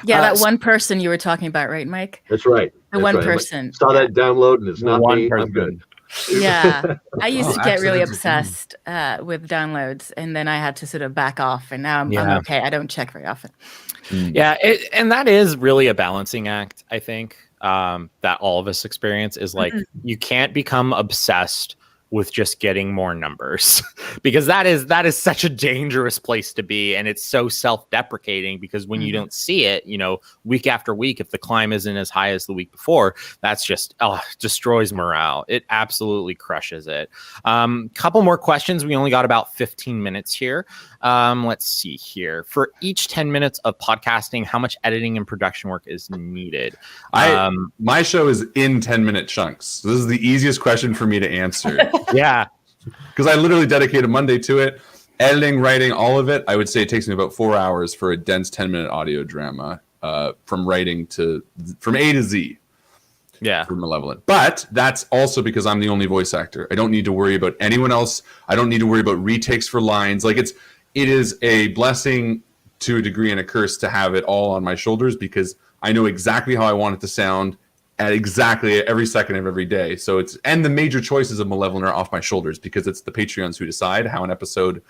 Yeah, that one person you were talking about, right, Mike? That's right. The That's one right. person. Saw that download and it's not me. I'm good. Yeah, I used to get really accidents obsessed with downloads, and then I had to sort of back off, and now I'm okay. I don't check very often. Yeah, and that is really a balancing act, I think, that all of us experience is like, you can't become obsessed with just getting more numbers because that is such a dangerous place to be. And it's so self-deprecating because when you don't see it, week after week, if the climb isn't as high as the week before, that's just, destroys morale. It absolutely crushes it. Couple more questions. We only got about 15 minutes here. Let's see here. For each 10 minutes of podcasting, how much editing and production work is needed? My show is in 10-minute chunks. So this is the easiest question for me to answer. Yeah. Because I literally dedicated Monday to it. Editing, writing, all of it, I would say it takes me about 4 hours for a dense 10-minute audio drama from writing from A to Z. Yeah. For Malevolent. But that's also because I'm the only voice actor. I don't need to worry about anyone else. I don't need to worry about retakes for lines. Like it is a blessing to a degree and a curse to have it all on my shoulders because I know exactly how I want it to sound at exactly every second of every day. So and the major choices of Malevolent are off my shoulders because it's the Patreons who decide how an episode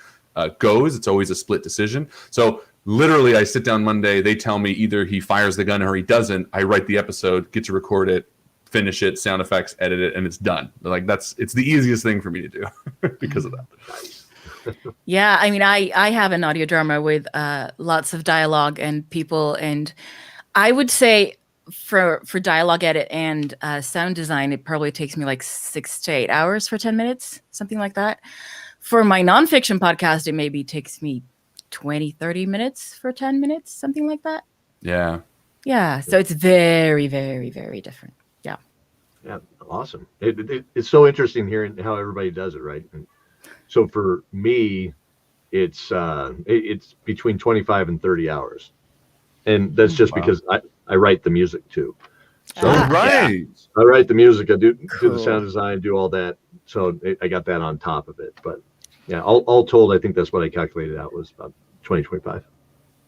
goes. It's always a split decision. So literally I sit down Monday, they tell me either he fires the gun or he doesn't. I write the episode, get to record it, finish it, sound effects, edit it, and it's done. Like it's the easiest thing for me to do because of that. Yeah, I mean, I have an audio drama with lots of dialogue and people, and I would say for dialogue edit and sound design, it probably takes me like 6 to 8 hours for 10 minutes, something like that. For my nonfiction podcast, it maybe takes me 20, 30 minutes for 10 minutes, something like that. Yeah. Yeah, so it's very, very, very different. Yeah. Yeah, awesome. It's so interesting hearing how everybody does it, right? And so for me, it's between 25 and 30 hours. And that's just because I write the music too. So right. I write the music, I do the sound design, do all that. So I got that on top of it. But yeah, all told, I think that's what I calculated out was about 20, 25.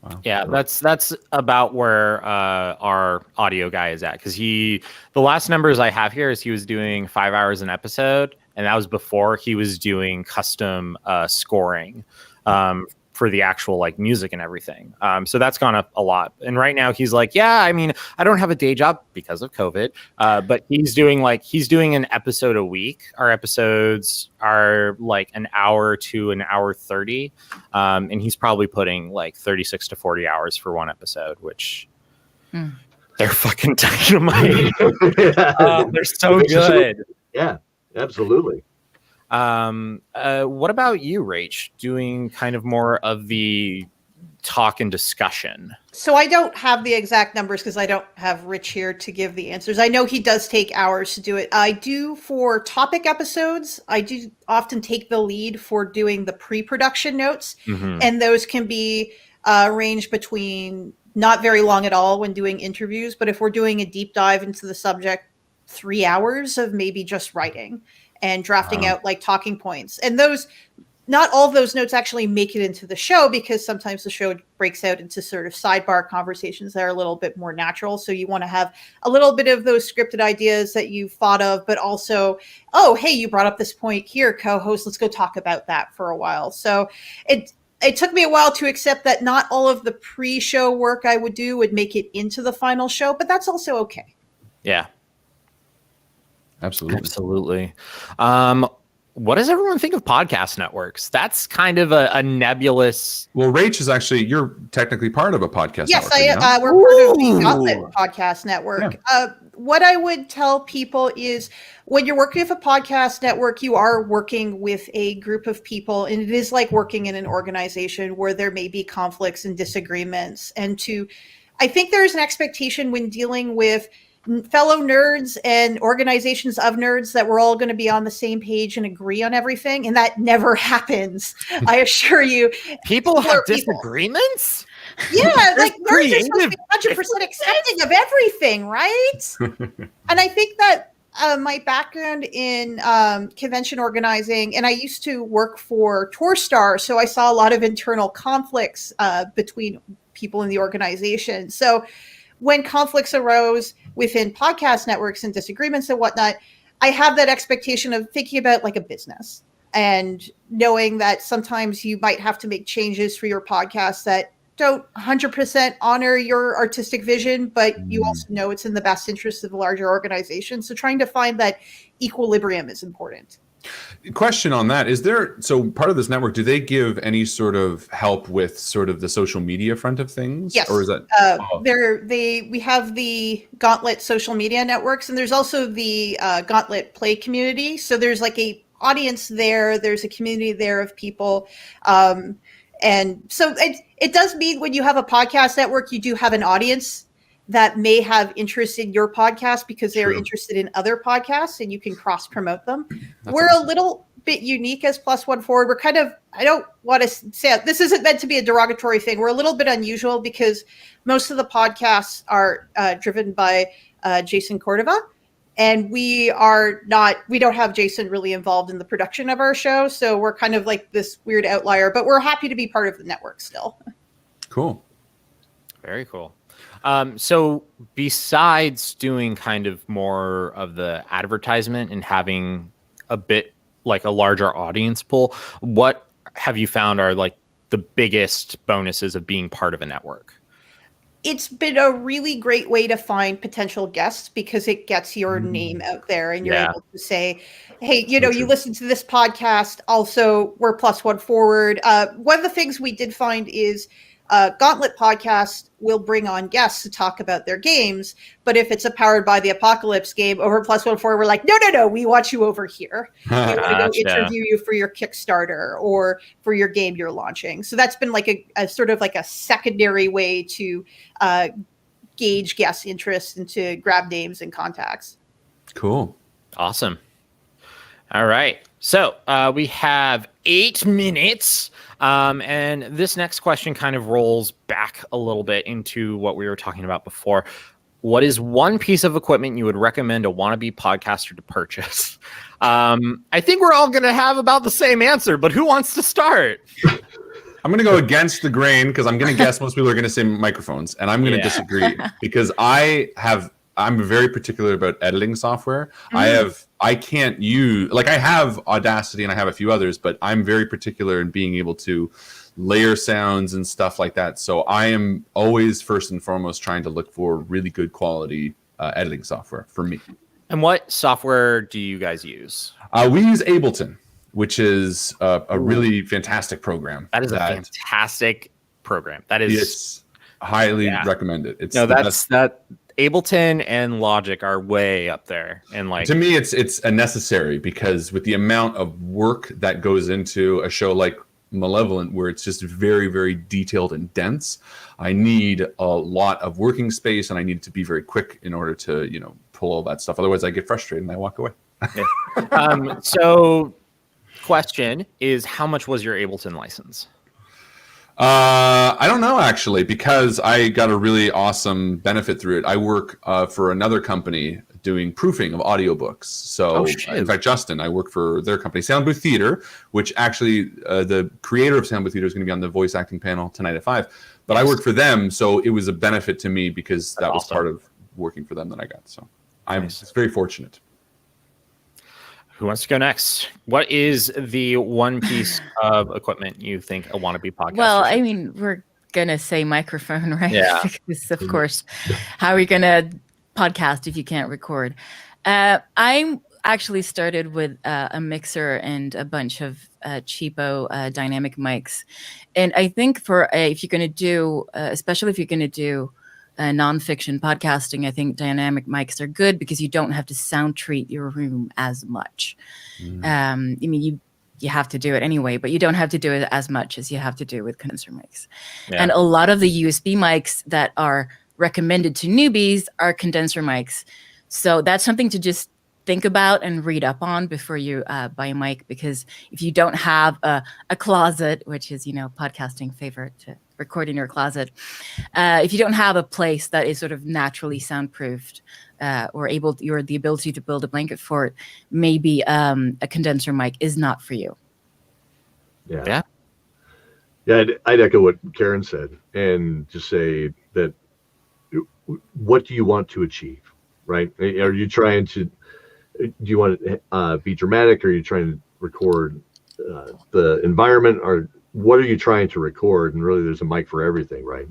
Wow. Yeah, that's about where our audio guy is at, because the last numbers I have here is he was doing 5 hours an episode, and that was before he was doing custom scoring for the actual like music and everything. So that's gone up a lot. And right now he's like, yeah, I mean, I don't have a day job because of COVID, but he's doing an episode a week. Our episodes are like an hour to an hour 30. And he's probably putting like 36 to 40 hours for one episode, which they're fucking dynamite. They're so good. Yeah, absolutely. What about you, Rach? Doing kind of more of the talk and discussion? So I don't have the exact numbers because I don't have Rich here to give the answers. I know he does take hours to do it. I do for topic episodes. I do often take the lead for doing the pre-production notes, and those can be ranged between not very long at all when doing interviews, but if we're doing a deep dive into the subject, 3 hours of maybe just writing and drafting out like talking points. And those, not all of those notes actually make it into the show, because sometimes the show breaks out into sort of sidebar conversations that are a little bit more natural. So you want to have a little bit of those scripted ideas that you've thought of, but also, oh, hey, you brought up this point here, co-host, let's go talk about that for a while. So it took me a while to accept that not all of the pre-show work I would do would make it into the final show, but that's also okay. Yeah. Absolutely. What does everyone think of podcast networks? That's kind of a nebulous. Well, Rach is actually, you're technically part of a podcast yes, network. we're part of the Gauntlet Podcast Network. Yeah. What I would tell people is when you're working with a podcast network, you are working with a group of people, and it is like working in an organization where there may be conflicts and disagreements. And I think there's an expectation when dealing with fellow nerds and organizations of nerds that we're all going to be on the same page and agree on everything, and that never happens. I assure you. People have disagreements? Yeah, like nerds are supposed to be 100% accepting of everything, right? And I think that my background in convention organizing, and I used to work for Tourstar, so I saw a lot of internal conflicts between people in the organization. So when conflicts arose within podcast networks and disagreements and whatnot, I have that expectation of thinking about like a business and knowing that sometimes you might have to make changes for your podcast that don't 100% honor your artistic vision, but you also know it's in the best interest of the larger organization. So trying to find that equilibrium is important. Question on that. So part of this network, do they give any sort of help with sort of the social media front of things? Yes. Or is that we have the Gauntlet social media networks, and there's also the Gauntlet Play community. So there's like a audience there. There's a community there of people. And so it does mean when you have a podcast network, you do have an audience that may have interest in your podcast because they're interested in other podcasts, and you can cross promote them. We're awesome. A little bit unique as Plus One Forward. We're kind of, I don't want to say this isn't meant to be a derogatory thing. We're a little bit unusual because most of the podcasts are driven by Jason Cordova, and we don't have Jason really involved in the production of our show. So we're kind of like this weird outlier, but we're happy to be part of the network still. Cool. Very cool. So besides doing kind of more of the advertisement and having a bit like a larger audience pool, what have you found are like the biggest bonuses of being part of a network? It's been a really great way to find potential guests because it gets your name out there, and you're able to say, hey, you listen to this podcast. Also, we're Plus One Forward. One of the things we did find is Gauntlet podcast will bring on guests to talk about their games. But if it's a Powered by the Apocalypse game over Plus One Forward, we're like, no, we want you over here. We want to go interview you for your Kickstarter or for your game you're launching. So that's been like a sort of like a secondary way to gauge guest interest and to grab names and contacts. Cool. Awesome. All right. So we have 8 minutes. And this next question kind of rolls back a little bit into what we were talking about before. What is one piece of equipment you would recommend a wannabe podcaster to purchase? I think we're all going to have about the same answer, but who wants to start? I'm going to go against the grain because I'm going to guess most people are going to say microphones, and I'm going to disagree because I'm very particular about editing software. I can't use, like, I have Audacity and I have a few others, but I'm very particular in being able to layer sounds and stuff like that. So I am always first and foremost trying to look for really good quality editing software for me. And what software do you guys use? We use Ableton, which is a really fantastic program. That is a fantastic program. That is, it's highly recommended. It's that Ableton and Logic are way up there. And like, to me, it's a necessary, because with the amount of work that goes into a show like Malevolent, where it's just very, very detailed and dense, I need a lot of working space, and I need it to be very quick in order to, pull all that stuff. Otherwise I get frustrated and I walk away. So question is, how much was your Ableton license? I don't know, actually, because I got a really awesome benefit through it. I work for another company doing proofing of audiobooks. So, in fact, Justin, I work for their company, Sound Booth Theater, which actually the creator of Sound Booth Theater is going to be on the voice acting panel tonight at 5. But I work for them, so it was a benefit to me because that was part of working for them that I got. So I'm very fortunate. Who wants to go next? What is the one piece of equipment you think a wannabe podcaster? Well, I mean, we're going to say microphone, right? Yeah. Because, of course, how are we going to podcast if you can't record? I actually started with a mixer and a bunch of cheapo dynamic mics. And I think if you're going to do, especially if you're going to do nonfiction podcasting, I think dynamic mics are good because you don't have to sound treat your room as much. I mean, you have to do it anyway, but you don't have to do it as much as you have to do with condenser mics. And a lot of the USB mics that are recommended to newbies are condenser mics. So that's something to just think about and read up on before you buy a mic, because if you don't have a closet, which is, podcasting favorite to record in your closet, if you don't have a place that is sort of naturally soundproofed or the ability to build a blanket for it, maybe a condenser mic is not for you. Yeah, I'd echo what Karin said and just say that what do you want to achieve, right? Are you trying to, do you want to be dramatic? Or are you trying to record the environment? Or what are you trying to record? And really, there's a mic for everything, right?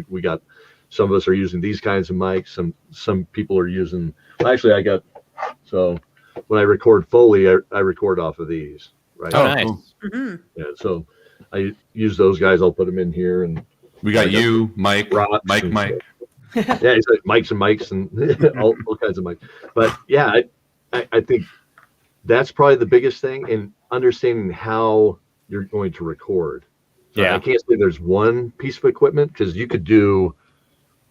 We got, some of us are using these kinds of mics. Some people are using, so when I record Foley, I record off of these, right? Oh, nice. Mm-hmm. Yeah, so I use those guys. I'll put them in here, and we got Mike, Mike. Yeah, it's like mics and mics and all kinds of mics. But yeah, I think that's probably the biggest thing in understanding how you're going to record. So I can't say there's one piece of equipment, because you could do,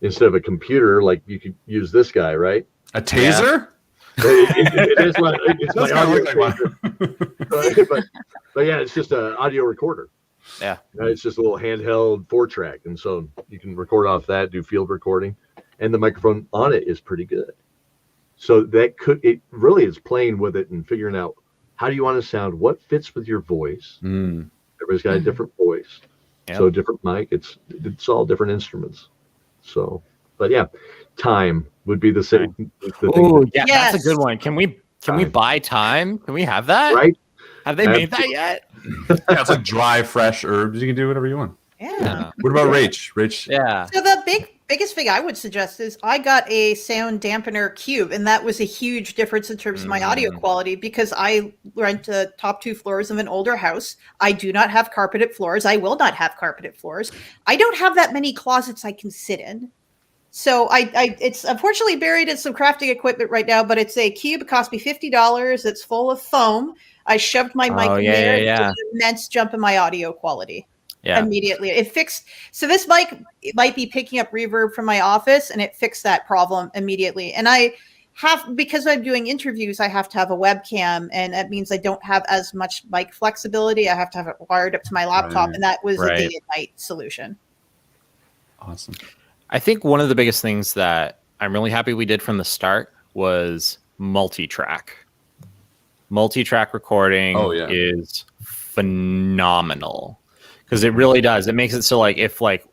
instead of a computer, like you could use this guy, right? A taser? It is like, it's my audio taser. but yeah, it's just an audio recorder. Yeah, it's just a little handheld 4-track, and so you can record off that, do field recording, and the microphone on it is pretty good. So it really is playing with it and figuring out how do you want to sound, what fits with your voice. Everybody's got a different voice, so a different mic. It's all different instruments. So, but yeah, time would be the same. Oh yeah, that's a good one. Can we buy time? Can we have that? Right? Have they made that yet? Yeah, it's like dry, fresh herbs. You can do whatever you want. Yeah. What about Rach? Rach? Yeah. So the biggest thing I would suggest is I got a sound dampener cube, and that was a huge difference in terms of my audio quality, because I rent the top 2 floors of an older house. I do not have carpeted floors. I will not have carpeted floors. I don't have that many closets I can sit in. So it's unfortunately buried in some crafting equipment right now, but it's a cube. It cost me $50. It's full of foam. I shoved my mic in there. It did an immense jump in my audio quality. Immediately. It fixed. So this mic might be picking up reverb from my office, and it fixed that problem immediately. And because I'm doing interviews, I have to have a webcam, and that means I don't have as much mic flexibility. I have to have it wired up to my laptop, and that was a day and night solution. Awesome. I think one of the biggest things that I'm really happy we did from the start was multi-track. Multi-track recording is phenomenal. because it really does. It makes it so like if like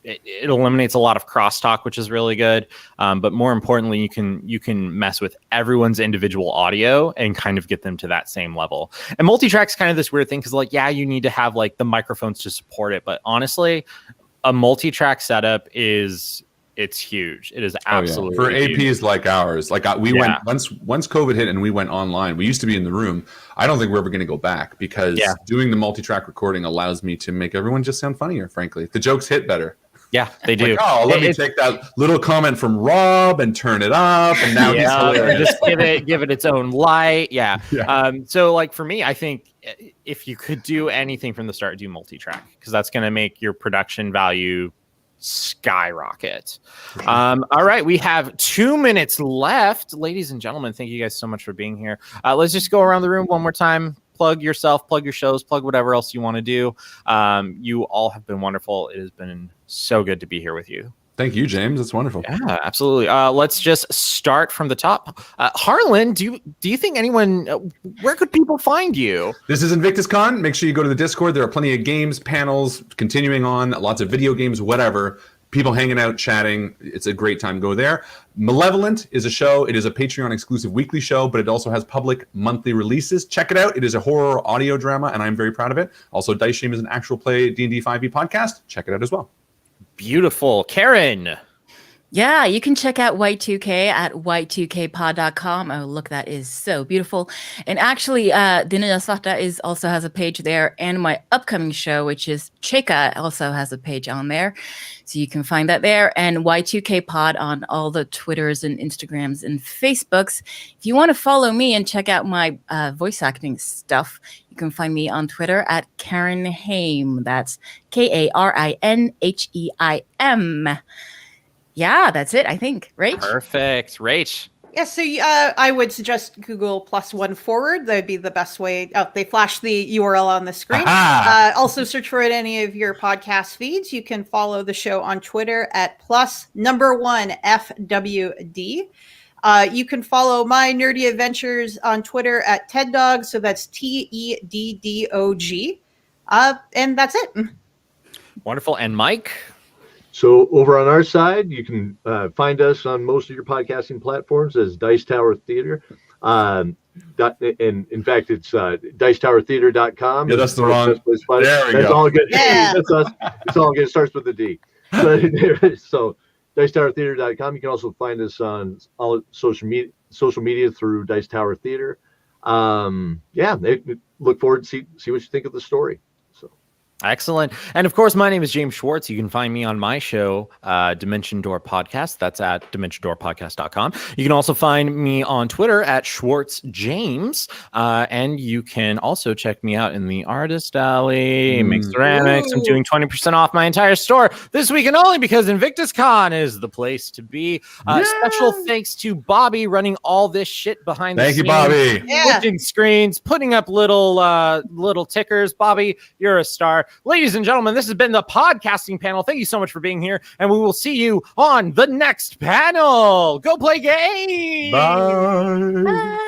it eliminates a lot of crosstalk, which is really good. But more importantly, you can mess with everyone's individual audio and kind of get them to that same level. And multi-track's kind of this weird thing because like, yeah, you need to have like the microphones to support it. But honestly, a multi-track setup it's huge. It is absolutely for huge. APs like ours. Like we went once COVID hit and we went online. We used to be in the room. I don't think we're ever going to go back because doing the multi-track recording allows me to make everyone just sound funnier. Frankly, the jokes hit better. Yeah, they do. Like, let me take that little comment from Rob and turn it up, and now he's hilarious. Just give it its own light. Yeah. So like for me, I think if you could do anything from the start, do multi-track because that's going to make your production value skyrocket. All right, we have 2 minutes left, ladies and gentlemen. Thank you guys so much for being here. Let's just go around the room one more time. Plug yourself, plug your shows, plug whatever else you want to do. You all have been wonderful. It has been so good to be here with you. Thank you, James. That's wonderful. Yeah, absolutely. Let's just start from the top. Harlan, do you think anyone? Where could people find you? This is INVICTUSCON. Make sure you go to the Discord. There are plenty of games, panels, continuing on, lots of video games, whatever. People hanging out, chatting. It's a great time. Go there. Malevolent is a show. It is a Patreon exclusive weekly show, but it also has public monthly releases. Check it out. It is a horror audio drama, and I'm very proud of it. Also, Dice Shame is an actual play D&D 5e podcast. Check it out as well. Beautiful. Karin. Yeah, you can check out Y2K at y2kpod.com. Oh, look, that is so beautiful. And actually, Dinaya Sata also has a page there. And my upcoming show, which is Cheka, also has a page on there. So you can find that there. And Y2K Pod on all the Twitters and Instagrams and Facebooks. If you want to follow me and check out my voice acting stuff, you can find me on Twitter at Karin Haim. That's Karinheim. Yeah, that's it, I think. Rach? Perfect. Rach. Yeah, so I would suggest Google +1 That would be the best way. Oh, they flash the URL on the screen. Also search for it in any of your podcast feeds. You can follow the show on Twitter at +1FWD. You can follow my nerdy adventures on Twitter at TEDDog. So that's TEDDOG. And that's it. Wonderful. And Mike? So over on our side, you can find us on most of your podcasting platforms as Dice Tower Theater. And in fact, it's dicetowertheater.com. Yeah, that's the wrong. There we go. All good. Yeah. That's us. It's all good. It starts with a D. So dicetowertheater.com. You can also find us on all social media through Dice Tower Theater. Look forward to see what you think of the story. Excellent. And of course, my name is James Schwartz. You can find me on my show, Dimension Door Podcast. That's at dimensiondoorpodcast.com. You can also find me on Twitter at Schwartz James. And you can also check me out in the Artist Alley, Make Ceramics. I'm doing 20% off my entire store this week and only because INVICTUSCON is the place to be. Special thanks to Bobby running all this shit behind the scenes. Thank you, Bobby. Flipping screens, putting up little tickers. Bobby, you're a star. Ladies and gentlemen, this has been the podcasting panel. Thank you so much for being here, and we will see you on the next panel. Go play games. Bye. Bye.